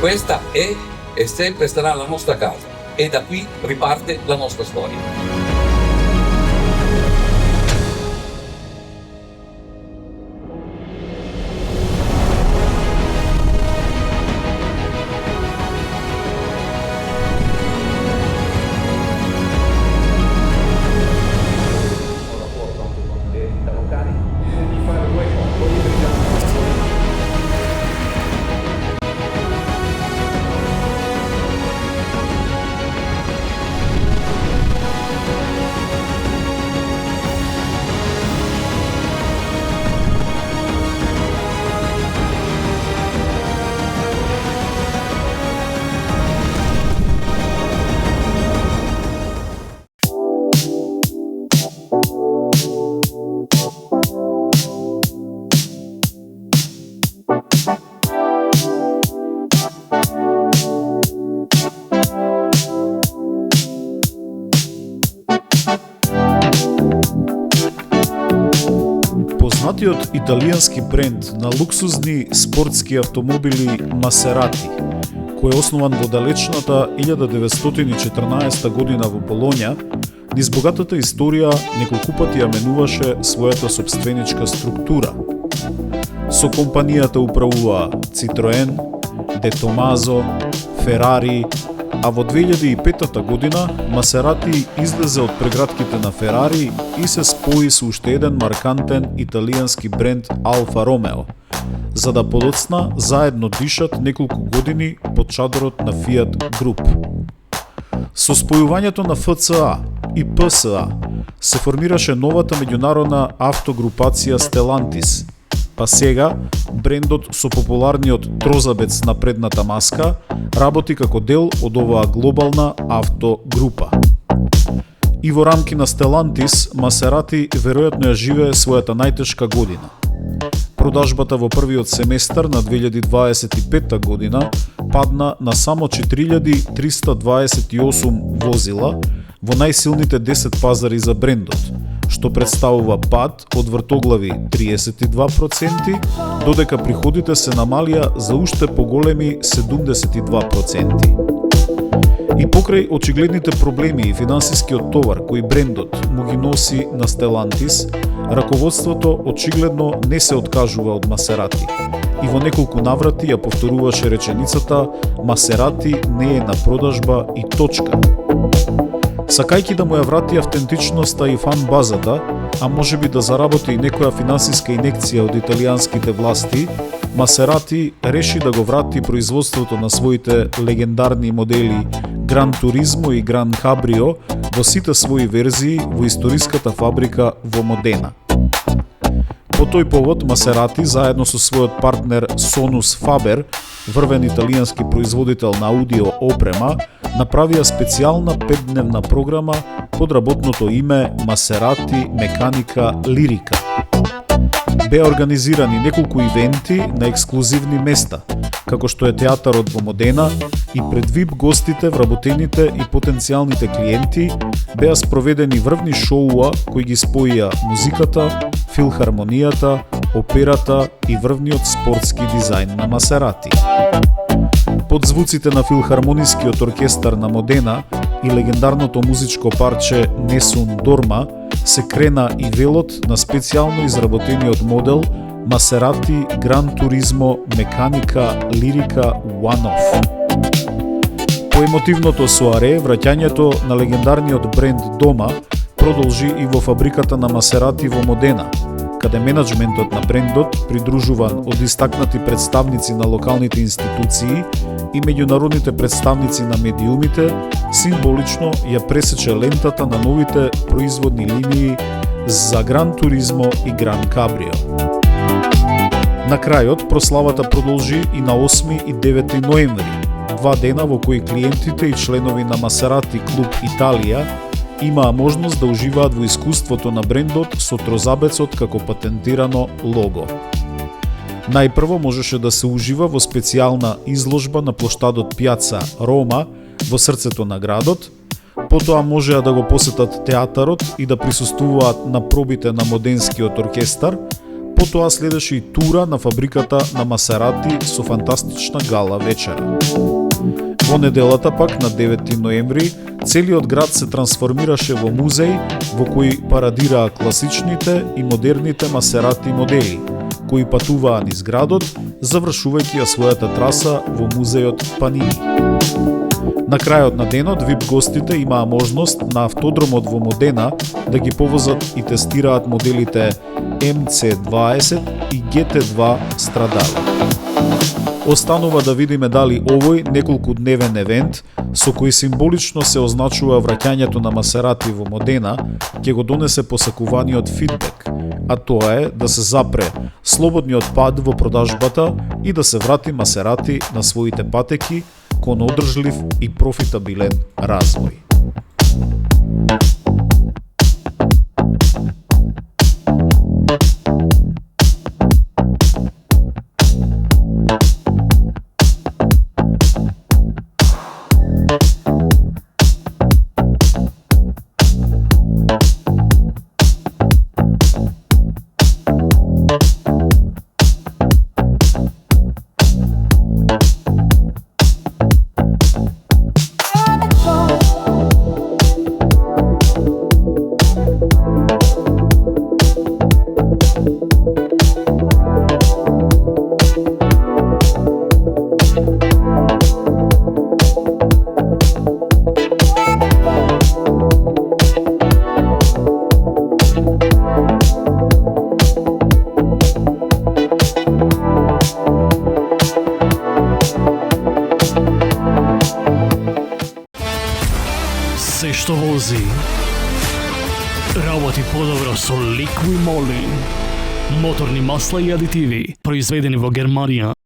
Questa è e sempre sarà la nostra casa e da qui riparte la nostra storia. Познатиот италијански бренд на луксузни спортски автомобили Maserati, кој е основан во далечната 1914 година во Болоња, низ богатата историја неколку пати ја менуваше својата сопстvenичка структура. Со компанијата управува Citroen, De Tomaso, Ferrari, а во 2005 година Maserati излезе од прегратките на Ферари и се спои со уште еден маркантен италијански бренд Alfa Romeo, за да подоцна заедно дишат неколку години под чадорот на Fiat Group. Со спојувањето на FCA и PSA се формираше новата меѓународна автогрупација Stellantis, па сега брендот со популарниот трозабец на предната маска работи како дел од оваа глобална автогрупа. И во рамки на Stellantis, Maserati веројатно ја живее својата најтешка година. Продажбата во првиот семестар на 2025 година падна на само 4328 возила во најсилните 10 пазари за брендот, што представува пад од вртоглави 32%, додека приходите се намалија за уште поголеми 72%. И покрај очигледните проблеми и финансискиот товар кој брендот му ги носи на Stellantis, раководството очигледно не се откажува од Maserati и во неколку наврати ја повторуваше реченицата Maserati не е на продажба и точка. Сакајќи да му ја врати автентичноста и фан базата, а можеби да заработи и некоја финансиска инекција од италијанските власти, Maserati реши да го врати производството на своите легендарни модели Gran Turismo и Gran Cabrio во сите своји верзии во историската фабрика во Модена. По тој повод Maserati заедно со својот партнер Sonus Faber, врвен италијански производител на аудио опрема, направија специјална 5-дневна програма под работното име Maserati Meccanica Lirica. Беа организирани неколку ивенти на ексклузивни места, како што е театарот во Модена, и пред VIP гостите, вработените и потенцијалните клиенти беа спроведени врвни шоуа кои ги споија музиката, филхармонијата, операта и врвниот спортски дизајн на Maserati. Под звуците на филхармонискиот оркестар на Модена и легендарното музичко парче Nessun Dorma се крена и велот на специјално изработениот модел Maserati Gran Turismo Meccanica Lirica One-Off. По емотивното соаре, враќањето на легендарниот бренд дома продолжи и во фабриката на Maserati во Модена, каде менаџментот на брендот, придружуван од истакнати представници на локалните институции и меѓународните представници на медиумите, символично ја пресече лентата на новите производни линии за Gran Turismo и Gran Cabrio. На крајот, прославата продолжи и на 8 и 9 ноември, 2 дена во кои клиентите и членови на Maserati Клуб Италија имаа можност да уживаат во искуството на брендот со трозабецот како патентирано лого. Најпрво можеше да се ужива во специјална изложба на плоштадот Пјаца Рома во срцето на градот, потоа можеа да го посетат театарот и да присуствуваат на пробите на Моденскиот оркестар, Потоа следеше и тура на фабриката на Масерати со фантастична гала вечера. Во неделата пак на 9 ноември целиот град се трансформираше во музеј во кој парадираа класичните и модерните Масерати модели, кои патуваа низ градот, завршувајќи ја својата траса во музејот Панини. На крајот на денот VIP гостите имаа можност на автодромот во Модена да ги повозат и тестираат моделите MC20 и GT2 Stradale. Останува да видиме дали овој неколкудневен евент, со кој символично се означува враќањето на Масерати во Модена, ќе го донесе посакуваниот фидбек, а тоа е да се запре слободниот пад во продажбата и да се врати Масерати на своите патеки кон одржлив и профитабилен развој. Се што вози работи подобро со Liqui Moly. Моторни масла и адитиви, произведени во Германија.